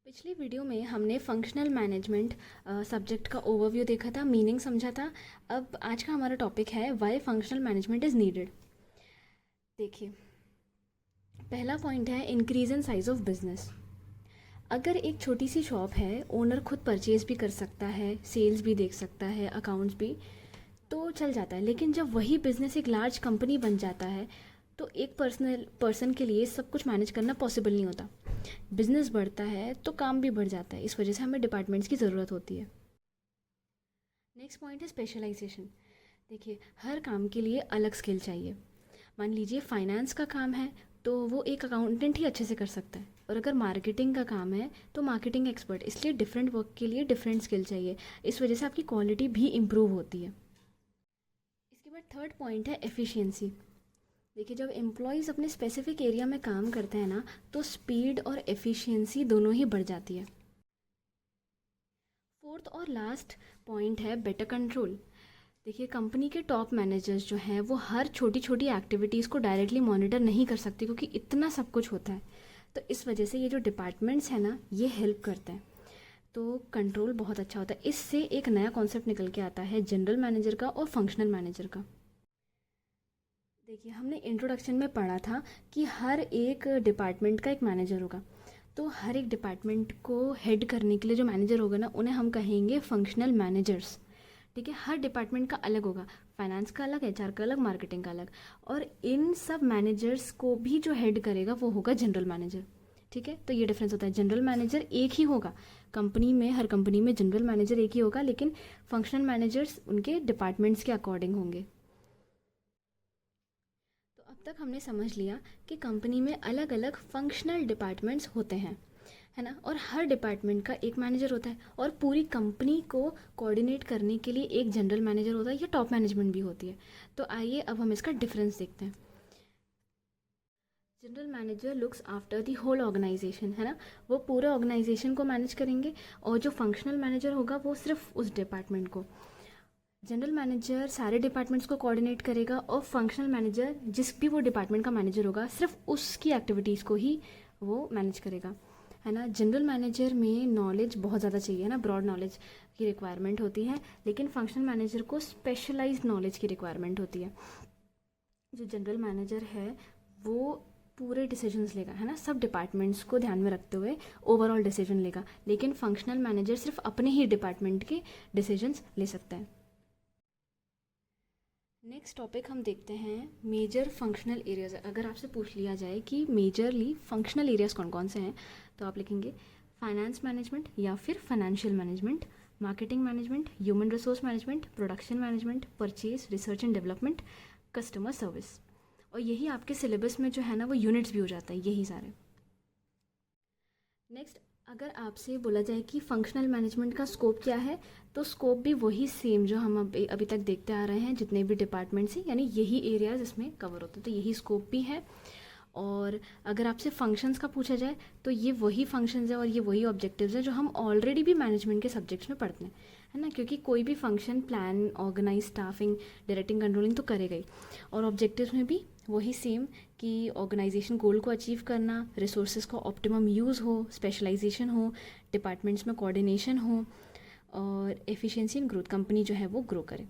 पिछली वीडियो में हमने फंक्शनल मैनेजमेंट सब्जेक्ट का ओवरव्यू देखा था, मीनिंग समझा था। अब आज का हमारा टॉपिक है why functional management is needed. देखिए, पहला पॉइंट है increase in size of business. अगर एक छोटी सी शॉप है, ओनर खुद परचेज भी कर सकता है, सेल्स भी देख सकता है, अकाउंट्स भी, तो चल जाता है। लेकिन जब वही बिज़नेस एक लार्ज कंपनी बन जाता है तो एक पर्सन के लिए सब कुछ मैनेज करना पॉसिबल नहीं होता। बिजनेस बढ़ता है तो काम भी बढ़ जाता है, इस वजह से हमें डिपार्टमेंट्स की ज़रूरत होती है। नेक्स्ट पॉइंट है स्पेशलाइजेशन। देखिए, हर काम के लिए अलग स्किल चाहिए। मान लीजिए फाइनेंस का काम है तो वो एक अकाउंटेंट ही अच्छे से कर सकता है, और अगर मार्केटिंग का काम है तो मार्केटिंग एक्सपर्ट। इसलिए डिफरेंट वर्क के लिए डिफरेंट स्किल चाहिए, इस वजह से आपकी क्वालिटी भी इम्प्रूव होती है। इसके बाद थर्ड पॉइंट है एफिशिएंसी। देखिए, जब एम्प्लॉयज़ अपने स्पेसिफिक एरिया में काम करते हैं ना, तो स्पीड और एफिशिएंसी दोनों ही बढ़ जाती है। फोर्थ और लास्ट पॉइंट है बेटर कंट्रोल। देखिए, कंपनी के टॉप मैनेजर्स जो हैं वो हर छोटी छोटी एक्टिविटीज़ को डायरेक्टली मॉनिटर नहीं कर सकते, क्योंकि इतना सब कुछ होता है। तो इस वजह से ये जो डिपार्टमेंट्स हैं ना, ये हेल्प करते हैं। तो कंट्रोल बहुत अच्छा होता है। इससे एक नया कॉन्सेप्ट निकल के आता है जनरल मैनेजर का और फंक्शनल मैनेजर का। देखिए, हमने इंट्रोडक्शन में पढ़ा था कि हर एक डिपार्टमेंट का एक मैनेजर होगा। तो हर एक डिपार्टमेंट को हेड करने के लिए जो मैनेजर होगा ना, उन्हें हम कहेंगे फंक्शनल मैनेजर्स। ठीक है, हर डिपार्टमेंट का अलग होगा। फाइनेंस का अलग, एचआर का अलग, मार्केटिंग का अलग। और इन सब मैनेजर्स को भी जो हेड करेगा वो होगा जनरल मैनेजर। ठीक है, तो ये डिफरेंस होता है। जनरल मैनेजर एक ही होगा कंपनी में, हर कंपनी में जनरल मैनेजर एक ही होगा, लेकिन फंक्शनल मैनेजर्स उनके डिपार्टमेंट्स के अकॉर्डिंग होंगे। तो अब तक हमने समझ लिया कि कंपनी में अलग अलग फंक्शनल डिपार्टमेंट्स होते हैं, है ना। और हर डिपार्टमेंट का एक मैनेजर होता है, और पूरी कंपनी को कोऑर्डिनेट करने के लिए एक जनरल मैनेजर होता है, या टॉप मैनेजमेंट भी होती है। तो आइए अब हम इसका डिफरेंस देखते हैं। General manager looks after the whole organisation, है ना। वो पूरे ऑर्गेनाइजेशन को मैनेज करेंगे, और जो फंक्शनल मैनेजर होगा वो सिर्फ उस डिपार्टमेंट को। जनरल मैनेजर सारे डिपार्टमेंट्स को कोऑर्डिनेट करेगा, और फंक्शनल मैनेजर जिस भी वो डिपार्टमेंट का मैनेजर होगा सिर्फ उसकी एक्टिविटीज़ को ही वो मैनेज करेगा, है ना। जनरल मैनेजर में नॉलेज बहुत ज़्यादा चाहिए, है ना, ब्रॉड नॉलेज की रिक्वायरमेंट होती है। लेकिन फंक्शनल मैनेजर को स्पेशलाइज्ड नॉलेज की रिक्वायरमेंट होती है। जो जनरल मैनेजर है वो पूरे डिसीजंस लेगा, है ना, सब डिपार्टमेंट्स को ध्यान में रखते हुए ओवरऑल डिसीजन लेगा। लेकिन फंक्शनल मैनेजर सिर्फ अपने ही डिपार्टमेंट के डिसीजंस ले सकता है। नेक्स्ट टॉपिक हम देखते हैं मेजर फंक्शनल एरियाज। अगर आपसे पूछ लिया जाए कि मेजरली फंक्शनल एरियाज कौन कौन से हैं, तो आप लिखेंगे फाइनेंस मैनेजमेंट, या फिर financial management, marketing management, human resource management, production management, purchase, research and development, customer service. और यही आपके सिलेबस में जो है ना वो यूनिट्स भी हो जाता है, यही सारे। नेक्स्ट, अगर आपसे बोला जाए कि फंक्शनल मैनेजमेंट का स्कोप क्या है, तो स्कोप भी वही सेम जो हम अभी तक देखते आ रहे हैं, जितने भी डिपार्टमेंट्स हैं, यानी यही एरियाज इसमें कवर होते हैं, तो यही स्कोप भी है। और अगर आपसे फंक्शंस का पूछा जाए तो ये वही फंक्शंस है और ये वही ऑब्जेक्टिव्स हैं जो हम ऑलरेडी भी मैनेजमेंट के सब्जेक्ट्स में पढ़ते हैं, है ना। क्योंकि कोई भी function plan, organise, staffing, directing, controlling तो करेगा ही। और ऑब्जेक्टिव्स में भी वही सेम, कि ऑर्गेनाइजेशन गोल को अचीव करना, रिसोर्सेज का ऑप्टिमम यूज़ हो, स्पेशलाइजेशन हो, डिपार्टमेंट्स में कोऑर्डिनेशन हो, और एफिशिएंसी एंड ग्रोथ, कंपनी जो है वो ग्रो करे।